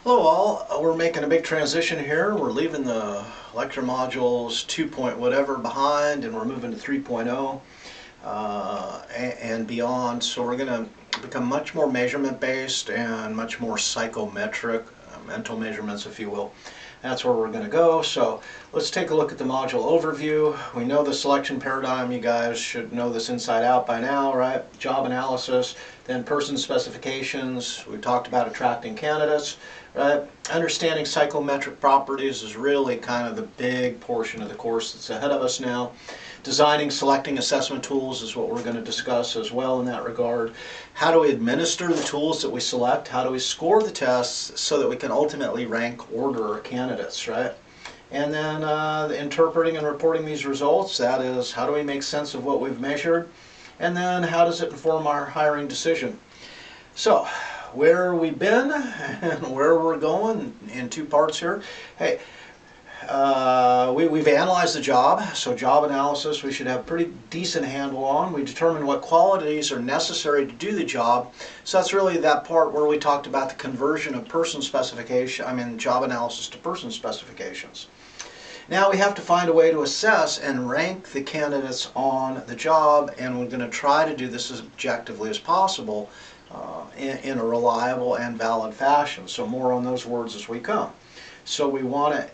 Hello all, we're making a big transition here. We're leaving the lecture modules 2 point whatever behind and we're moving to 3.0 and beyond. So we're going to become much more measurement based and much more psychometric, mental measurements if you will. That's where we're going to go. So let's take a look at the module overview. We know the selection paradigm. You guys should know this inside out by now, right? Job analysis, then person specifications. We talked about attracting candidates, right? Understanding psychometric properties is really kind of the big portion of the course that's ahead of us now. Designing, selecting assessment tools is what we're going to discuss as well in that regard. How do we administer the tools that we select? How do we score the tests so that we can ultimately rank, order our candidates, right? And then interpreting and reporting these results, that is, how do we make sense of what we've measured? And then how does it inform our hiring decision? So, where we've been and where we're going in two parts here. Hey, we've analyzed the job, so job analysis we should have a pretty decent handle on. We determined what qualities are necessary to do the job. So that's really that part where we talked about the conversion of person specification, job analysis to person specifications. Now we have to find a way to assess and rank the candidates on the job, and we're going to try to do this as objectively as possible in a reliable and valid fashion. So more on those words as we come. So we want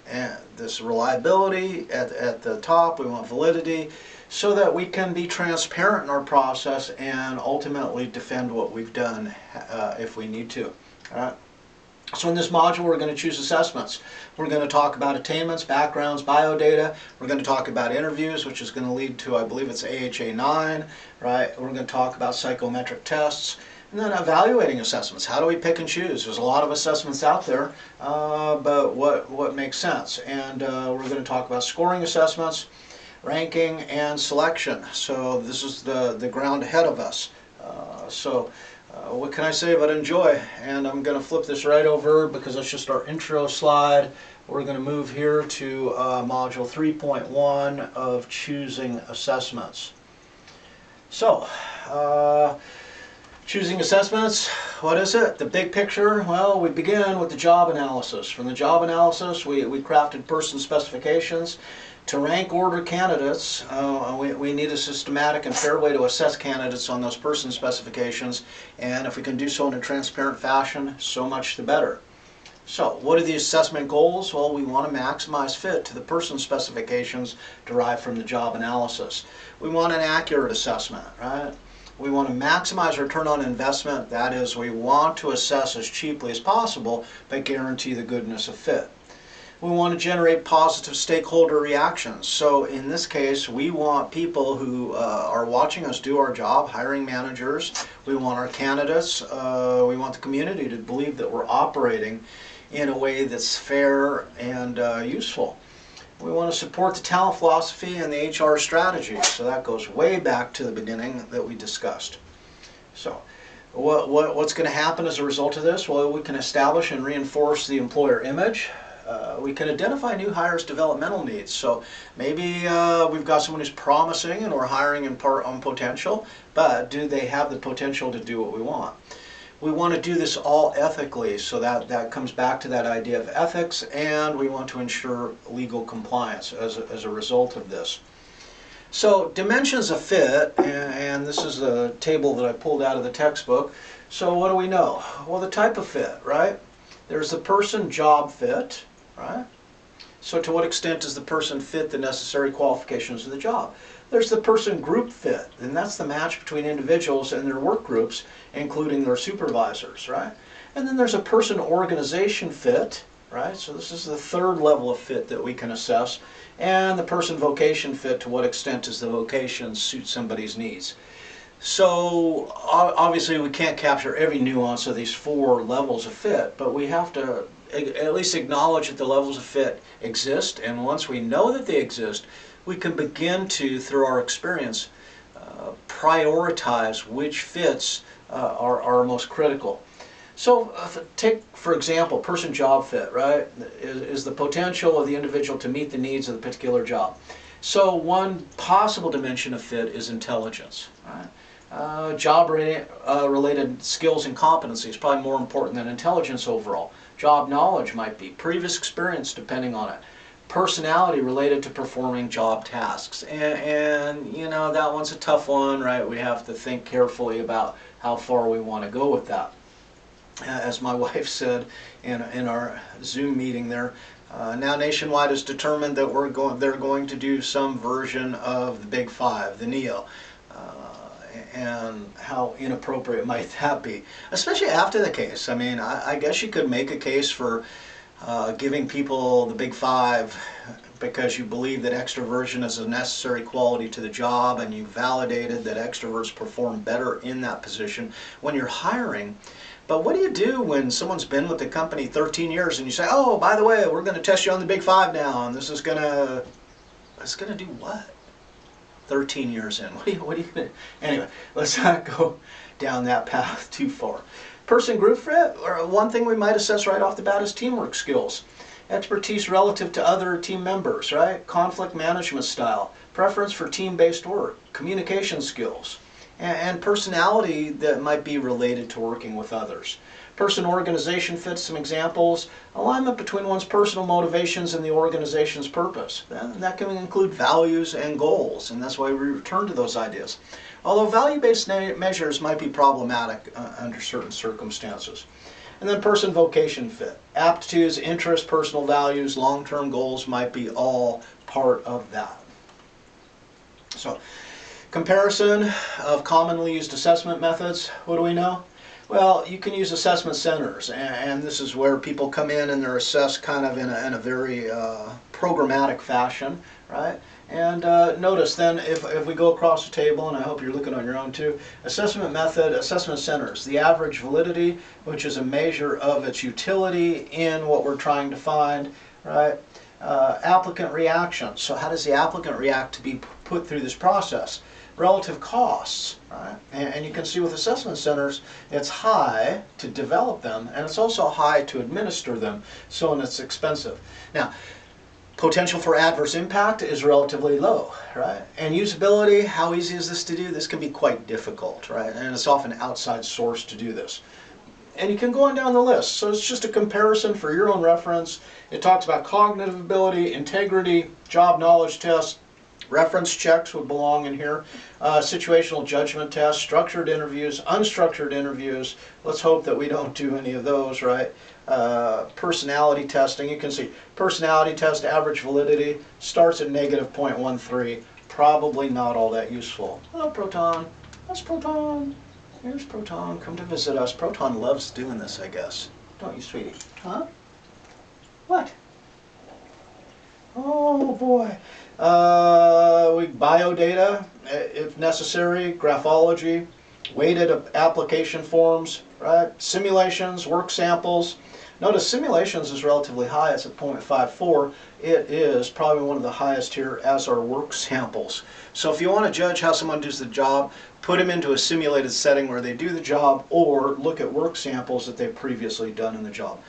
this reliability at the top, we want validity, so that we can be transparent in our process and ultimately defend what we've done if we need to. All right? So in this module we're going to choose assessments. We're going to talk about attainments, backgrounds, biodata. We're going to talk about interviews, which is going to lead to, I believe it's AHA 9, right? We're going to talk about psychometric tests. And then evaluating assessments. How do we pick and choose? There's a lot of assessments out there, but what makes sense? And we're going to talk about scoring assessments, ranking, and selection. So this is the ground ahead of us. What can I say but enjoy? And I'm going to flip this right over because that's just our intro slide. We're going to move here to module 3.1 of choosing assessments. So, choosing assessments, what is it? The big picture? Well, we begin with the job analysis. From the job analysis, we crafted person specifications. To rank order candidates, we need a systematic and fair way to assess candidates on those person specifications, and if we can do so in a transparent fashion, so much the better. So, what are the assessment goals? Well, we want to maximize fit to the person specifications derived from the job analysis. We want an accurate assessment, right? We want to maximize return on investment. That is, we want to assess as cheaply as possible, but guarantee the goodness of fit. We want to generate positive stakeholder reactions. So in this case, we want people who are watching us do our job, hiring managers. We want our candidates. We want the community to believe that we're operating in a way that's fair and useful. We want to support the talent philosophy and the HR strategy. So that goes way back to the beginning that we discussed. So what's going to happen as a result of this? Well, we can establish and reinforce the employer image. We can identify new hires' developmental needs. So maybe we've got someone who's promising and we're hiring in part on potential, but do they have the potential to do what we want? We want to do this all ethically, so that comes back to that idea of ethics, and we want to ensure legal compliance as a result of this. So dimensions of fit, and this is a table that I pulled out of the textbook. So what do we know? Well, the type of fit, right? There's the person-job fit, right? So to what extent does the person fit the necessary qualifications of the job? There's the person-group fit, and that's the match between individuals and their work groups, including their supervisors, right? And then there's a person-organization fit, right? So this is the third level of fit that we can assess. And the person-vocation fit, to what extent does the vocation suit somebody's needs? So obviously we can't capture every nuance of these four levels of fit, but we have to at least acknowledge that the levels of fit exist, and once we know that they exist, we can begin to, through our experience, prioritize which fits are most critical. So take, for example, person-job fit, right? Is the potential of the individual to meet the needs of the particular job. So one possible dimension of fit is intelligence, right? Job-related skills and competencies, probably more important than intelligence overall. Job knowledge might be. Previous experience, depending on it. Personality related to performing job tasks. And you know, that one's a tough one, right? We have to think carefully about how far we want to go with that. As my wife said in our Zoom meeting there, now Nationwide has determined that they're going to do some version of the Big Five, the NEO. And how inappropriate might that be, especially after the case. I mean, I guess you could make a case for giving people the Big Five because you believe that extroversion is a necessary quality to the job, and you validated that extroverts perform better in that position when you're hiring. But what do you do when someone's been with the company 13 years and you say, oh, by the way, we're going to test you on the Big Five now, and this is going to do what? 13 years in. What are you going to... Anyway, let's not go down that path too far. Person group fit, or one thing we might assess right off the bat is teamwork skills. Expertise relative to other team members, right? Conflict management style, preference for team-based work, communication skills, and personality that might be related to working with others. Person-organization fit, some examples. Alignment between one's personal motivations and the organization's purpose. That can include values and goals, and that's why we return to those ideas. Although value-based measures might be problematic under certain circumstances. And then person-vocation fit. Aptitudes, interests, personal values, long-term goals might be all part of that. So, comparison of commonly used assessment methods. What do we know? Well, you can use assessment centers, and this is where people come in and they're assessed kind of in a very programmatic fashion, right? And notice then, if we go across the table, and I hope you're looking on your own too, assessment method, assessment centers, the average validity, which is a measure of its utility in what we're trying to find, right? Applicant reaction, so how does the applicant react to be put through this process? Relative costs, right? And you can see with assessment centers, it's high to develop them, and it's also high to administer them, so it's expensive. Now, potential for adverse impact is relatively low, right? And usability, how easy is this to do? This can be quite difficult, right? And it's often outside source to do this. And you can go on down the list. So it's just a comparison for your own reference. It talks about cognitive ability, integrity, job knowledge test, reference checks would belong in here, situational judgment tests, structured interviews, unstructured interviews. Let's hope that we don't do any of those, right? Personality testing, you can see personality test average validity starts at -0.13, probably not all that useful. Hello Proton, that's Proton, here's Proton, come to visit us. Proton loves doing this, I guess, don't you sweetie? Huh? What? Oh boy. Biodata, if necessary, graphology, weighted application forms, right? Simulations, work samples. Notice simulations is relatively high, it's at 0.54. It is probably one of the highest here, as are work samples. So if you want to judge how someone does the job, put them into a simulated setting where they do the job, or look at work samples that they've previously done in the job.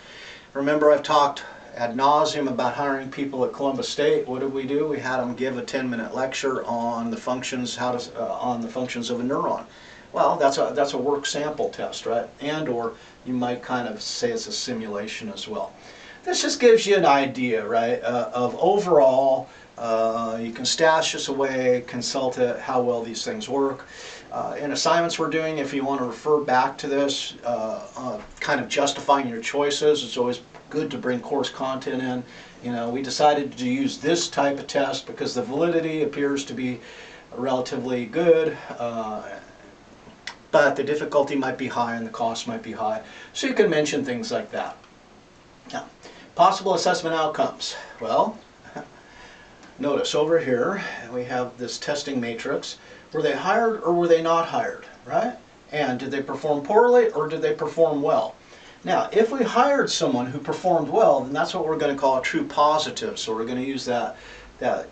Remember, I've talked ad nauseum about hiring people at Columbus State. What did we do? We had them give a 10-minute lecture on the functions, on the functions of a neuron. Well, that's a work sample test, right? And or you might kind of say it's a simulation as well. This just gives you an idea, right, of overall. You can stash this away, consult it, how well these things work. In assignments we're doing, if you want to refer back to this, kind of justifying your choices, it's always good to bring course content in. You know, we decided to use this type of test because the validity appears to be relatively good, but the difficulty might be high and the cost might be high. So you can mention things like that. Now, possible assessment outcomes. Well, notice over here we have this testing matrix. Were they hired or were they not hired, right? And did they perform poorly or did they perform well? Now, if we hired someone who performed well, then that's what we're going to call a true positive. So we're going to use that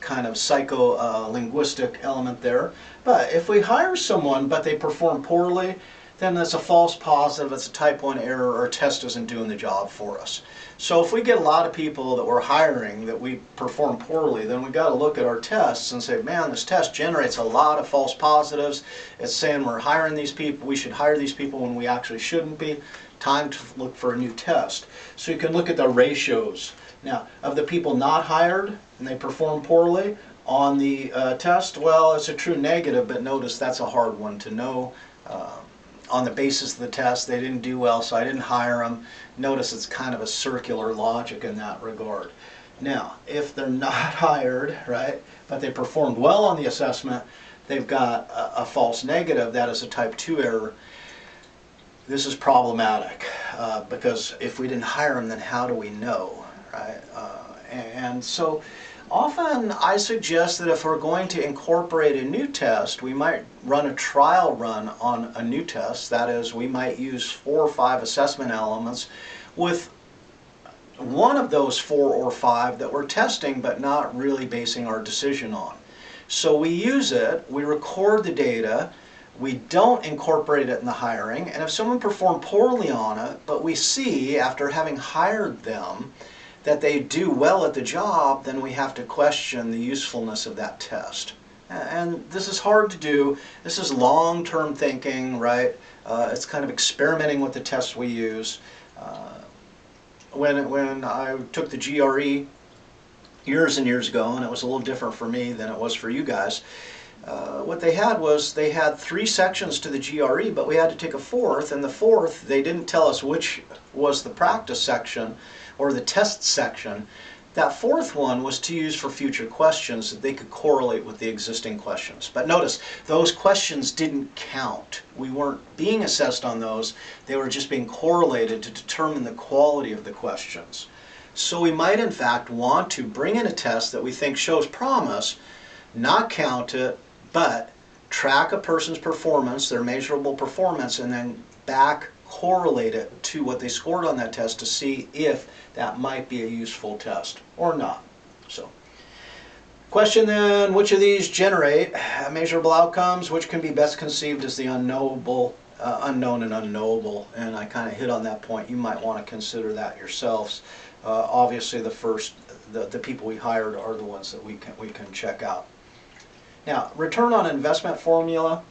kind of psycho-linguistic element there. But if we hire someone but they perform poorly, then that's a false positive, it's a type 1 error, our test isn't doing the job for us. So if we get a lot of people that we're hiring that we perform poorly, then we've got to look at our tests and say, man, this test generates a lot of false positives. It's saying we're hiring these people, we should hire these people when we actually shouldn't be. Time to look for a new test. So you can look at the ratios. Now, of the people not hired and they perform poorly on the test, well, it's a true negative, but notice that's a hard one to know. On the basis of the test, they didn't do well, so I didn't hire them. Notice it's kind of a circular logic in that regard. Now, if they're not hired, right, but they performed well on the assessment, they've got a false negative. That is a type 2 error. This is problematic because if we didn't hire them, then how do we know, right? And so often I suggest that if we're going to incorporate a new test, we might run a trial run on a new test. That is, we might use 4 or 5 assessment elements with one of those 4 or 5 that we're testing but not really basing our decision on. So we use it, we record the data, we don't incorporate it in the hiring, and if someone performed poorly on it, but we see after having hired them that they do well at the job, then we have to question the usefulness of that test. And this is hard to do. This is long-term thinking, right? It's kind of experimenting with the tests we use. When I took the GRE years and years ago, and it was a little different for me than it was for you guys, what they had was they had 3 sections to the GRE, but we had to take a 4th, and the 4th they didn't tell us which was the practice section or the test section. That 4th one was to use for future questions that they could correlate with the existing questions. But notice, those questions didn't count. We weren't being assessed on those. They were just being correlated to determine the quality of the questions. So we might in fact want to bring in a test that we think shows promise, not count it, but track a person's performance, their measurable performance, and then back correlate it to what they scored on that test to see if that might be a useful test or not. So, question then, which of these generate measurable outcomes? Which can be best conceived as the unknowable, unknown and unknowable? And I kind of hit on that point. You might want to consider that yourselves. Obviously, the people we hired are the ones that we can check out. Now, return on investment formula.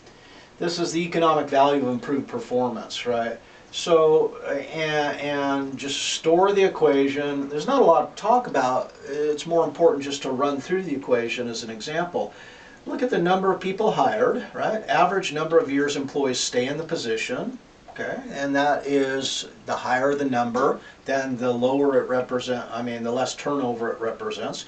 This is the economic value of improved performance, right? So, and just store the equation. There's not a lot to talk about. It's more important just to run through the equation as an example. Look at the number of people hired, right? Average number of years employees stay in the position, okay? And that is, the higher the number, then the lower it represents, the less turnover it represents.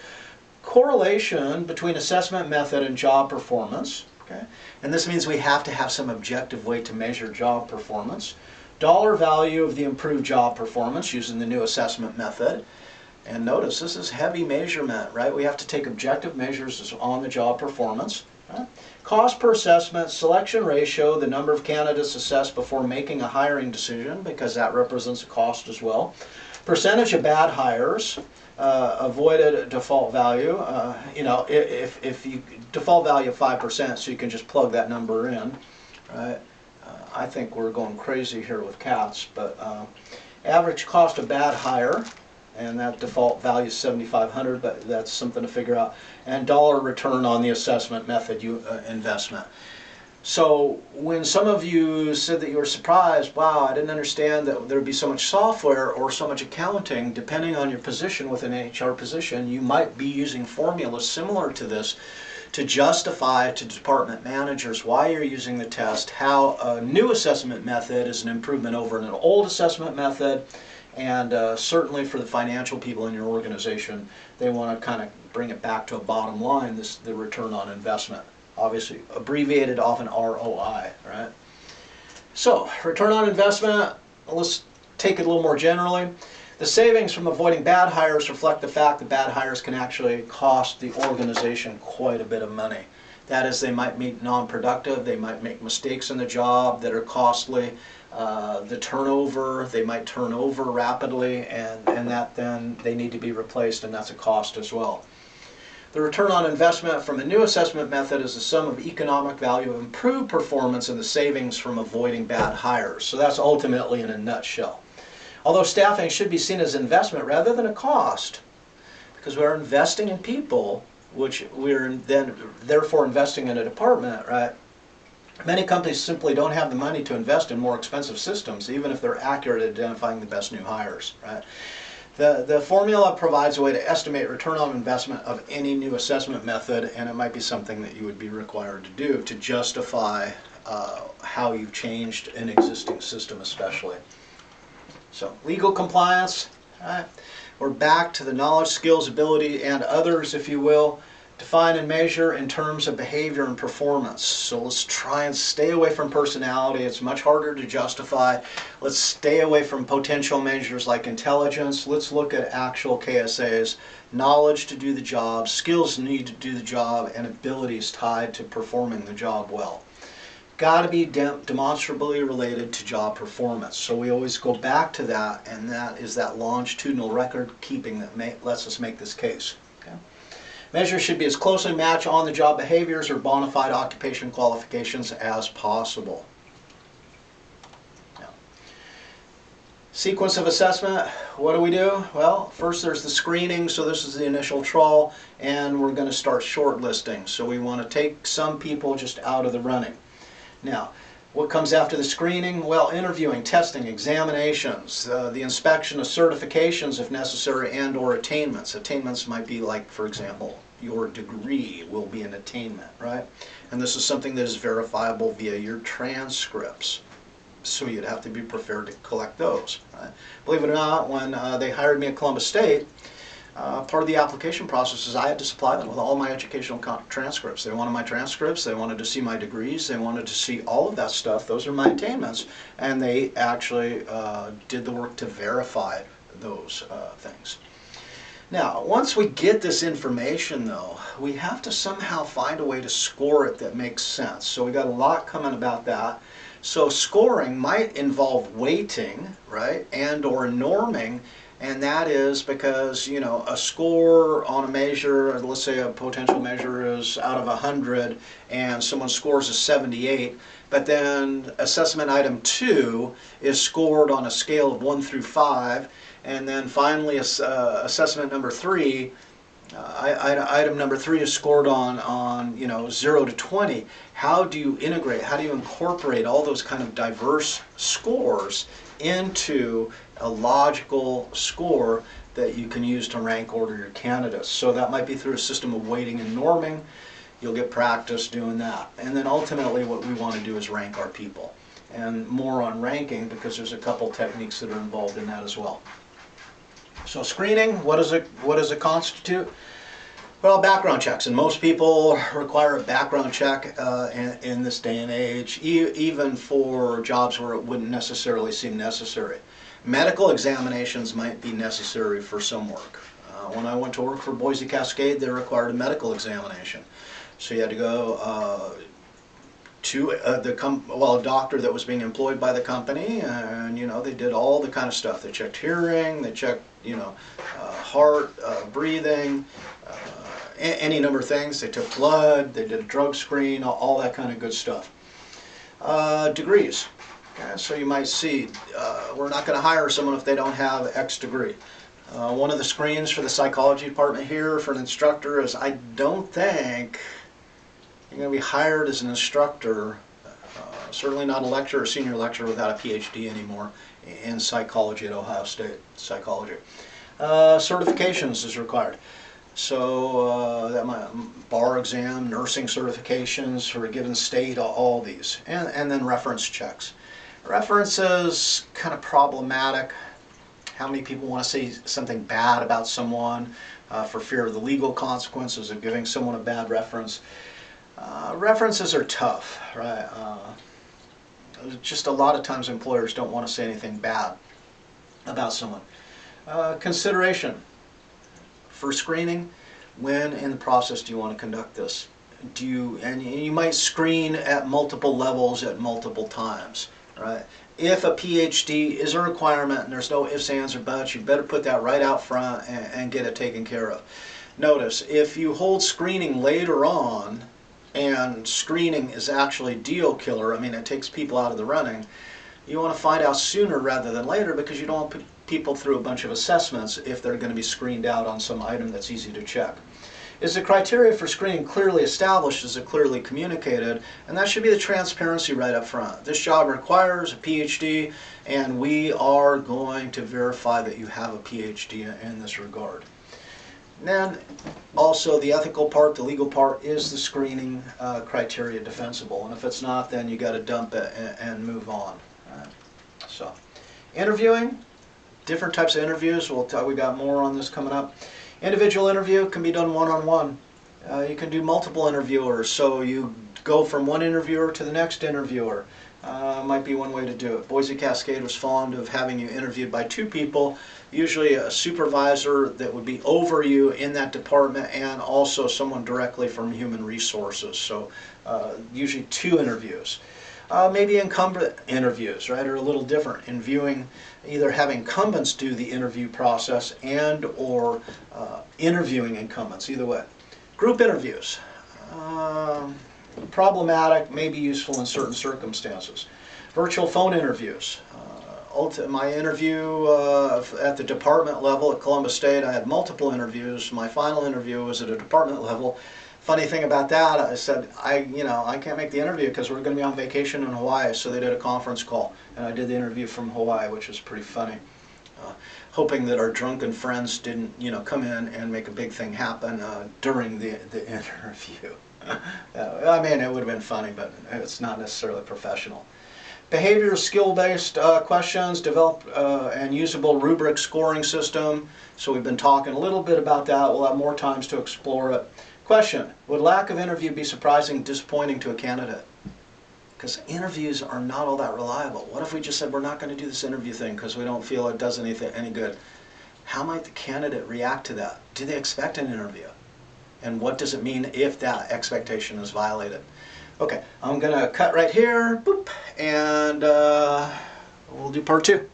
Correlation between assessment method and job performance, okay? And this means we have to have some objective way to measure job performance. Dollar value of the improved job performance using the new assessment method. And notice this is heavy measurement, right? We have to take objective measures on the job performance. Right? Cost per assessment, selection ratio, the number of candidates assessed before making a hiring decision, because that represents a cost as well. Percentage of bad hires, avoided default value. If you default value of 5%, so you can just plug that number in, right? I think we're going crazy here with cats, but average cost of bad hire, and that default value is $7,500, but that's something to figure out. And dollar return on the assessment method investment. So when some of you said that you were surprised, wow, I didn't understand that there would be so much software or so much accounting, depending on your position within an HR position, you might be using formulas similar to this to justify to department managers why you're using the test, how a new assessment method is an improvement over an old assessment method, and certainly for the financial people in your organization, they want to kind of bring it back to a bottom line, the return on investment. Obviously, abbreviated often ROI, right? So, return on investment, let's take it a little more generally. The savings from avoiding bad hires reflect the fact that bad hires can actually cost the organization quite a bit of money. That is, they might be non-productive, they might make mistakes in the job that are costly, the turnover, they might turn over rapidly, and that then they need to be replaced, and that's a cost as well. The return on investment from a new assessment method is the sum of economic value of improved performance and the savings from avoiding bad hires. So that's ultimately in a nutshell. Although staffing should be seen as an investment rather than a cost, because we're investing in people, which we're then therefore investing in a department, right? Many companies simply don't have the money to invest in more expensive systems, even if they're accurate at identifying the best new hires, right? The formula provides a way to estimate return on investment of any new assessment method, and it might be something that you would be required to do to justify how you've changed an existing system especially. So legal compliance, right? We're back to the knowledge, skills, ability, and others, if you will. Define and measure in terms of behavior and performance. So let's try and stay away from personality. It's much harder to justify. Let's stay away from potential measures like intelligence. Let's look at actual KSAs. Knowledge to do the job, skills needed to do the job, and abilities tied to performing the job well. Got to be demonstrably related to job performance. So we always go back to that, and that is that longitudinal record keeping that lets us make this case. Okay? Measures should be as closely matched on the job behaviors or bona fide occupation qualifications as possible. Now, sequence of assessment, what do? Well, first there's the screening, so this is the initial trawl, and we're going to start shortlisting. So we want to take some people just out of the running. Now, what comes after the screening? Well, interviewing, testing, examinations, the inspection of certifications if necessary, and or attainments. Attainments might be like, for example, your degree will be an attainment, right? And this is something that is verifiable via your transcripts. So you'd have to be prepared to collect those. Right? Believe it or not, when they hired me at Columbus State, part of the application process is I had to supply them with all my educational transcripts. They wanted my transcripts, they wanted to see my degrees, they wanted to see all of that stuff. Those are my attainments, and they actually did the work to verify those things. Now, once we get this information, though, we have to somehow find a way to score it that makes sense. So we got a lot coming about that. So scoring might involve weighting, right, and or norming. And that is because, you know, a score on a measure, let's say a potential measure is out of 100 and someone scores a 78, but then assessment item 2 is scored on a scale of 1 through 5, and then finally assessment number 3, item number 3 is scored on 0 to 20. How do you integrate, how do you incorporate all those kind of diverse scores into a logical score that you can use to rank order your candidates? So that might be through a system of weighting and norming. You'll get practice doing that. And then ultimately what we want to do is rank our people. And more on ranking because there's a couple techniques that are involved in that as well. So screening, what does it constitute? Well, background checks, and most people require a background check in this day and age, even for jobs where it wouldn't necessarily seem necessary. Medical examinations might be necessary for some work. When I went to work for Boise Cascade, they required a medical examination. So you had to go to a doctor that was being employed by the company, and they did all the kind of stuff. They checked hearing, they checked heart, breathing, any number of things. They took blood, they did a drug screen, all that kind of good stuff. Degrees. Okay, so you might see, we're not going to hire someone if they don't have X degree. One of the screens for the psychology department here for an instructor is I don't think you're going to be hired as an instructor, certainly not a lecturer or senior lecturer without a PhD anymore in psychology at Ohio State, psychology. Certifications is required. So that might bar exam, nursing certifications for a given state, all these. And then reference checks. References, kind of problematic. How many people want to say something bad about someone for fear of the legal consequences of giving someone a bad reference? References are tough, right? Just a lot of times employers don't want to say anything bad about someone. Consideration. For screening, when in the process do you want to conduct this? And you might screen at multiple levels at multiple times, right? If a PhD is a requirement and there's no ifs, ands, or buts, you better put that right out front and get it taken care of. Notice, if you hold screening later on, and screening is actually deal killer, I mean it takes people out of the running, you want to find out sooner rather than later, because you don't want to put people through a bunch of assessments if they're going to be screened out on some item that's easy to check. Is the criteria for screening clearly established? Is it clearly communicated? And that should be the transparency right up front. This job requires a PhD, and we are going to verify that you have a PhD in this regard. And then also the ethical part, the legal part, is the screening criteria defensible? And if it's not, then you got to dump it and move on. Right? So, interviewing, different types of interviews. We got more on this coming up. Individual interview can be done one-on-one. You can do multiple interviewers, so you go from one interviewer to the next interviewer. Might be one way to do it. Boise Cascade was fond of having you interviewed by two people, usually a supervisor that would be over you in that department, and also someone directly from human resources. So usually two interviews. Maybe incumbent interviews, right, are a little different in viewing, either having incumbents do the interview process and or interviewing incumbents, either way. Group interviews. Problematic, may be useful in certain circumstances. Virtual phone interviews. My interview at the department level at Columbus State, I had multiple interviews. My final interview was at a department level. Funny thing about that, I said, I can't make the interview because we're going to be on vacation in Hawaii, so they did a conference call, and I did the interview from Hawaii, which was pretty funny. Hoping that our drunken friends didn't, come in and make a big thing happen during the interview. I mean, it would have been funny, but it's not necessarily professional. Behavioral skill-based questions, develop and usable rubric scoring system. So we've been talking a little bit about that. We'll have more times to explore it. Question, would lack of interview be surprising, disappointing to a candidate? Because interviews are not all that reliable. What if we just said we're not going to do this interview thing because we don't feel it does any good? How might the candidate react to that? Do they expect an interview? And what does it mean if that expectation is violated? Okay, I'm going to cut right here, boop, and we'll do part 2.